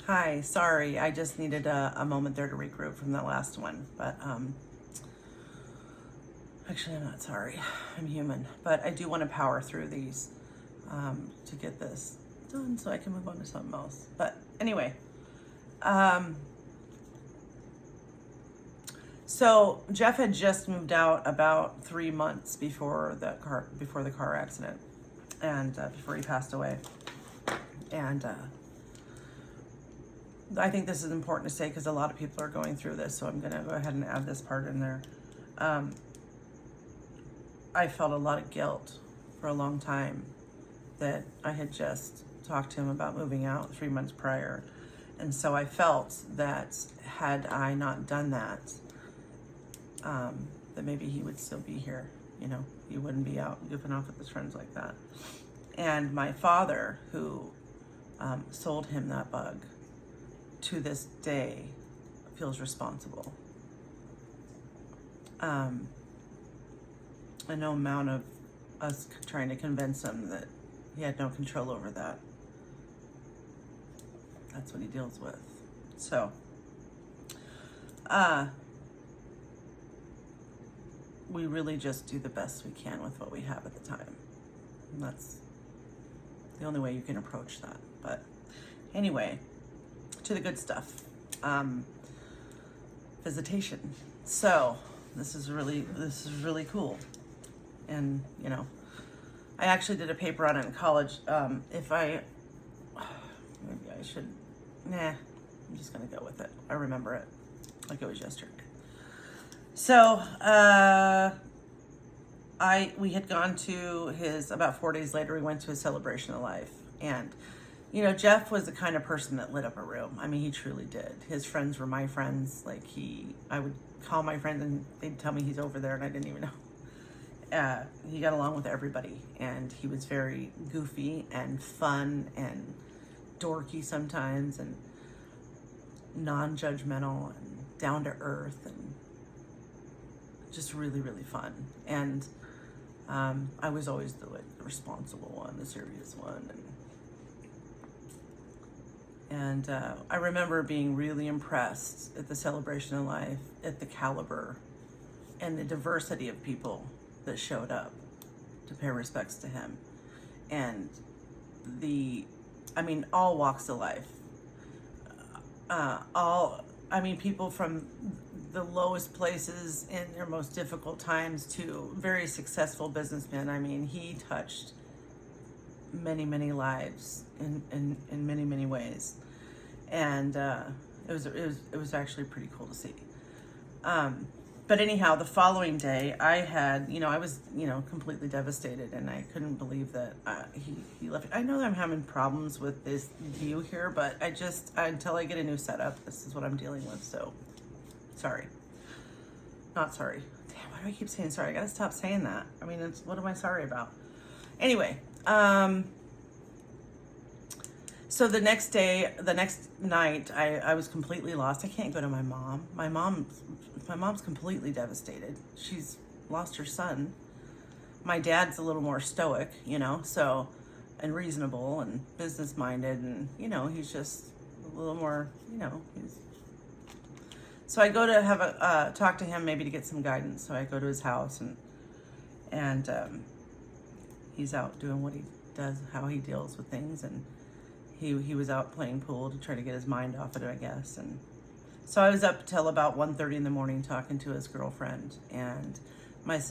Hi, sorry, I just needed a moment there to regroup from the last one, but actually I'm not sorry, I'm human, but I do want to power through these to get this done so I can move on to something else. But anyway, so Jeff had just moved out about 3 months before the car accident, and before he passed away, and I think this is important to say because a lot of people are going through this, so I'm going to go ahead and add this part in there. I felt a lot of guilt for a long time that I had just talked to him about moving out 3 months prior. And so I felt that had I not done that, that maybe he would still be here. You know, he wouldn't be out goofing off with his friends like that. And my father, who sold him that bug, to this day feels responsible. No amount of us trying to convince him that he had no control over that. That's what he deals with. So, we really just do the best we can with what we have at the time. And that's the only way you can approach that. But anyway, to the good stuff. Visitation. So this is really cool. And you know, I actually did a paper on it in college. Maybe I should, I'm just gonna go with it. I remember it like it was yesterday. So we had gone to his, about 4 days later, we went to his celebration of life. And you know, Jeff was the kind of person that lit up a room. I mean, he truly did. His friends were my friends. Like I would call my friends and they'd tell me he's over there and I didn't even know. He got along with everybody, and he was very goofy and fun and dorky sometimes, and non-judgmental and down to earth, and just really, really fun. And I was always the responsible one, the serious one. And I remember being really impressed at the celebration of life, at the caliber and the diversity of people that showed up to pay respects to him. And all walks of life. People from the lowest places in their most difficult times to very successful businessmen. I mean, he touched many, many lives in many, many ways. And it was actually pretty cool to see. But anyhow, the following day I was completely devastated, and I couldn't believe that he left. I know that I'm having problems with this view here, but until I get a new setup, this is what I'm dealing with. So sorry. Not sorry. Damn, why do I keep saying sorry? I gotta stop saying that. I mean, what am I sorry about? Anyway, so the next night, I was completely lost. I can't go to my mom. My mom's completely devastated. She's lost her son. My dad's a little more stoic, and reasonable and business minded, and he's just a little more, So I go to have a talk to him, maybe to get some guidance. So I go to his house, and he's out doing what he does, how he deals with things, and he was out playing pool to try to get his mind off of it, I guess. And so I was up till about 1:30 in the morning talking to his girlfriend, and my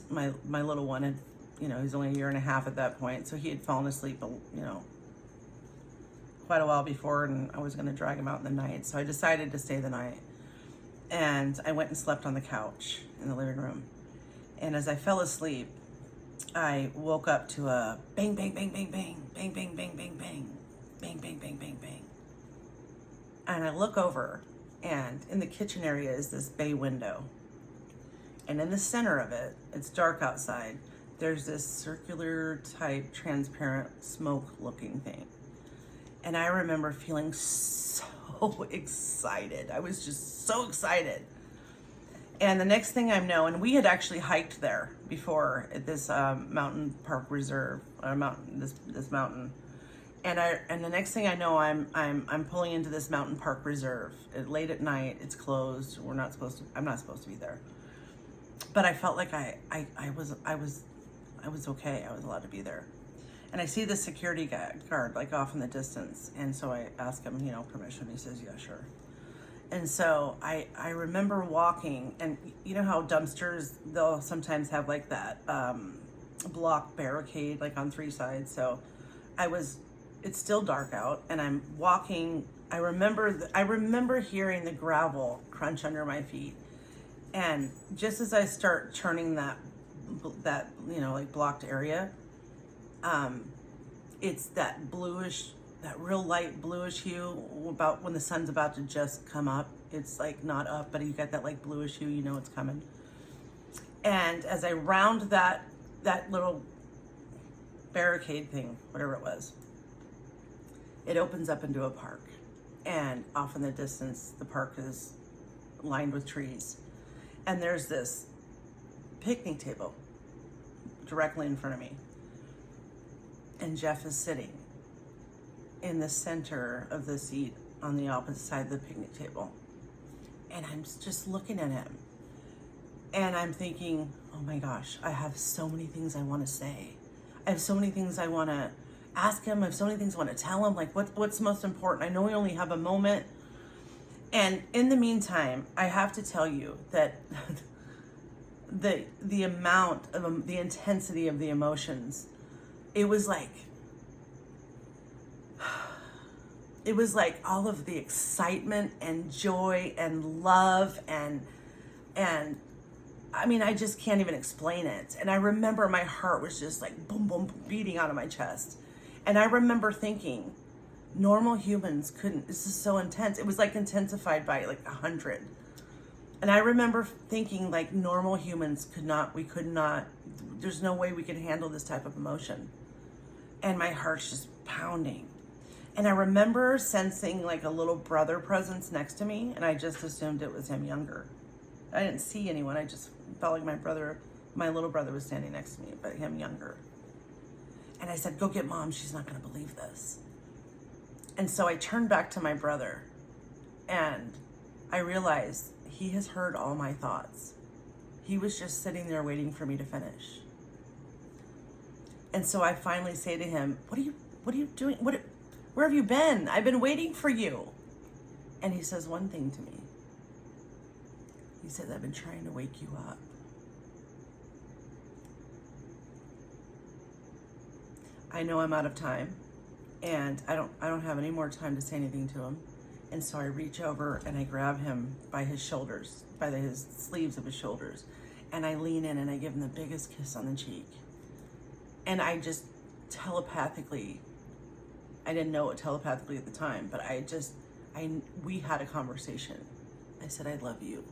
little one had, he's only a year and a half at that point, so he had fallen asleep, quite a while before, and I was going to drag him out in the night. So I decided to stay the night, and I went and slept on the couch in the living room. And as I fell asleep, I woke up to a bang, bang, bang, bang, bang, bang, bang, bang, bang, bang, bang, bang, bang, bang, bang. And I look over, and in the kitchen area is this bay window. And in the center of it, it's dark outside, there's this circular type transparent smoke looking thing. And I remember feeling so excited. I was just so excited. And the next thing I know, and we had actually hiked there before at this mountain park reserve, or this mountain. And the next thing I know, I'm pulling into this mountain park reserve. Late at night, it's closed. I'm not supposed to be there. But I felt like I was okay. I was allowed to be there. And I see the security guard like off in the distance. And so I ask him, permission. He says, yeah, sure. And so I remember walking, and you know how dumpsters, they'll sometimes have like that block barricade like on three sides. So it's still dark out, and I'm walking. I remember hearing the gravel crunch under my feet. And just as I start turning that like blocked area, it's that bluish, that real light bluish hue about when the sun's about to just come up. It's like not up, but you got that like bluish hue, it's coming. And as I round that little barricade thing, whatever it was, it opens up into a park. And off in the distance, the park is lined with trees. And there's this picnic table directly in front of me. And Jeff is sitting in the center of the seat on the opposite side of the picnic table. And I'm just looking at him. And I'm thinking, oh my gosh, I have so many things I want to say. I have so many things I want to ask him. I have so many things I want to tell him. Like, what's most important? I know we only have a moment. And in the meantime, I have to tell you that the amount of the intensity of the emotions, it was like all of the excitement and joy and love and I mean, I just can't even explain it. And I remember my heart was just like boom, boom, beating out of my chest. And I remember thinking, normal humans couldn't, this is so intense. It was like intensified by like 100. And I remember thinking like normal humans we could not, there's no way we could handle this type of emotion. And my heart's just pounding. And I remember sensing like a little brother presence next to me, and I just assumed it was him younger. I didn't see anyone. I just felt like my little brother was standing next to me, but him younger. And I said, go get mom. She's not going to believe this. And so I turned back to my brother, and I realized he has heard all my thoughts. He was just sitting there waiting for me to finish. And so I finally say to him, what are you doing? Where have you been? I've been waiting for you. And he says one thing to me. He says, I've been trying to wake you up. I know I'm out of time, and I don't have any more time to say anything to him. And so I reach over and I grab him by his shoulders, by his sleeves of his shoulders, and I lean in and I give him the biggest kiss on the cheek. And I just telepathically, I didn't know it telepathically at the time, but we had a conversation. I said, I love you.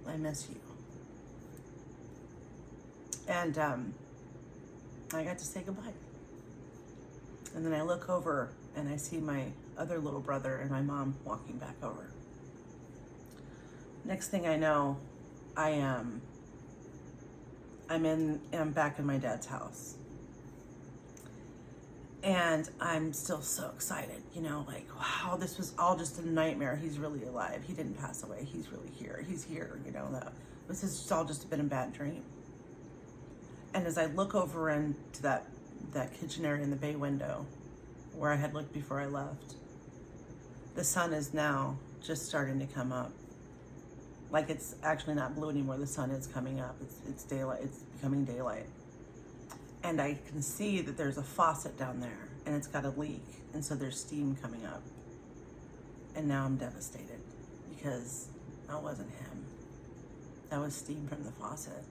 I miss you. And I got to say goodbye. And then I look over and I see my other little brother and my mom walking back over. Next thing I know, I'm back in my dad's house. And I'm still so excited, like, wow, this was all just a nightmare. He's really alive. He didn't pass away. He's really here. He's here, this has all just been a bad dream. And as I look over into that kitchen area in the bay window where I had looked before I left, the sun is now just starting to come up. Like, it's actually not blue anymore. The sun is coming up. It's daylight. It's becoming daylight. And I can see that there's a faucet down there, and it's got a leak, and so there's steam coming up. And now I'm devastated because that wasn't him. That was steam from the faucet.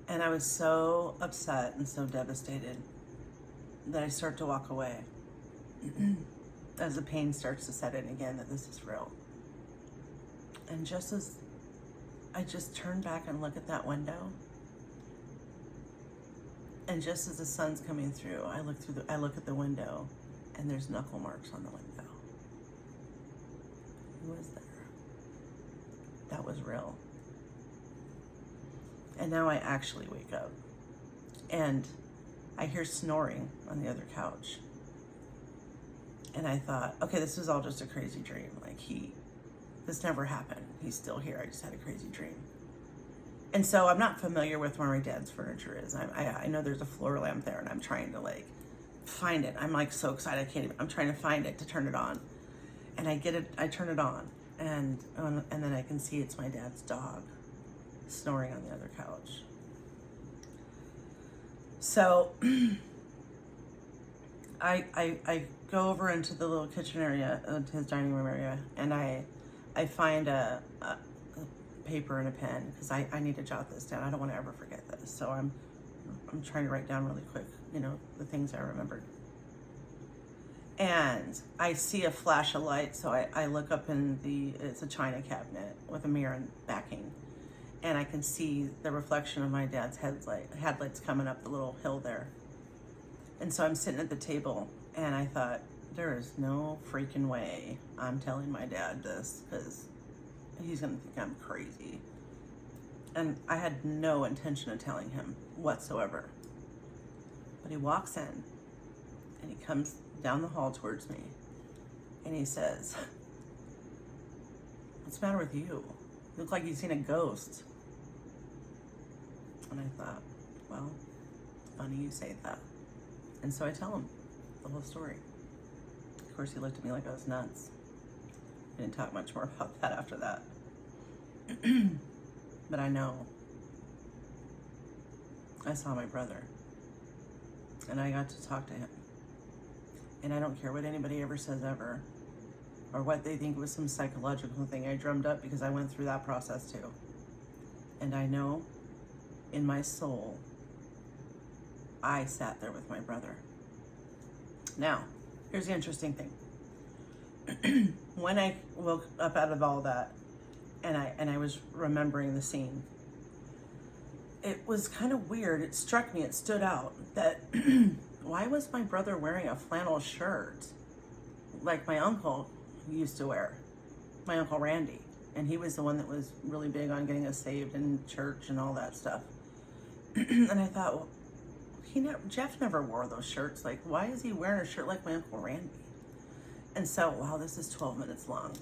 And I was so upset and so devastated that I start to walk away as the pain starts to set in again, that this is real. And just as I just turn back and look at that window, and just as the sun's coming through, I look at the window, and there's knuckle marks on the window. Who was there? That was real. And now I actually wake up. And I hear snoring on the other couch. And I thought, okay, this was all just a crazy dream. Like this never happened. He's still here. I just had a crazy dream. And so I'm not familiar with where my dad's furniture is. I know there's a floor lamp there, and I'm trying to like find it. I'm like so excited. I'm trying to find it to turn it on. And I get it, I turn it on, and then I can see it's my dad's dog snoring on the other couch. So I go over into the little kitchen area, to his dining room area, and I find a paper and a pen, because I need to jot this down. I don't want to ever forget this. So I'm trying to write down really quick, the things I remembered. And I see a flash of light, so I look up it's a china cabinet with a mirror and backing. And I can see the reflection of my dad's headlights coming up the little hill there. And so I'm sitting at the table, and I thought, there is no freaking way I'm telling my dad this, because he's gonna think I'm crazy. And I had no intention of telling him whatsoever. But he walks in, and he comes down the hall towards me, and he says, "What's the matter with you? You look like you've seen a ghost." And I thought, well, it's funny you say that. And so I tell him the whole story. Of course, he looked at me like I was nuts. I didn't talk much more about that after that. But I know. I saw my brother, and I got to talk to him. And I don't care what anybody ever says ever, or what they think was some psychological thing I drummed up, because I went through that process too. And I know in my soul, I sat there with my brother. Now, here's the interesting thing. When I woke up out of all that, and I was remembering the scene, it was kind of weird. It struck me, it stood out, that why was my brother wearing a flannel shirt like my uncle used to wear, my Uncle Randy? And he was the one that was really big on getting us saved in church and all that stuff. And I thought, well, Jeff never wore those shirts. Like, why is he wearing a shirt like my Uncle Randy? And so, wow, this is 12 minutes long.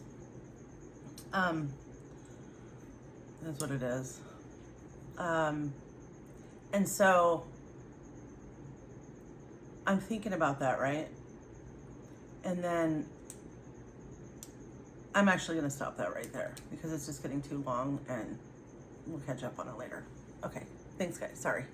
That's what it is. And so I'm thinking about that, right? And then I'm actually going to stop that right there, because it's just getting too long, and we'll catch up on it later. Okay. Thanks, guys. Sorry.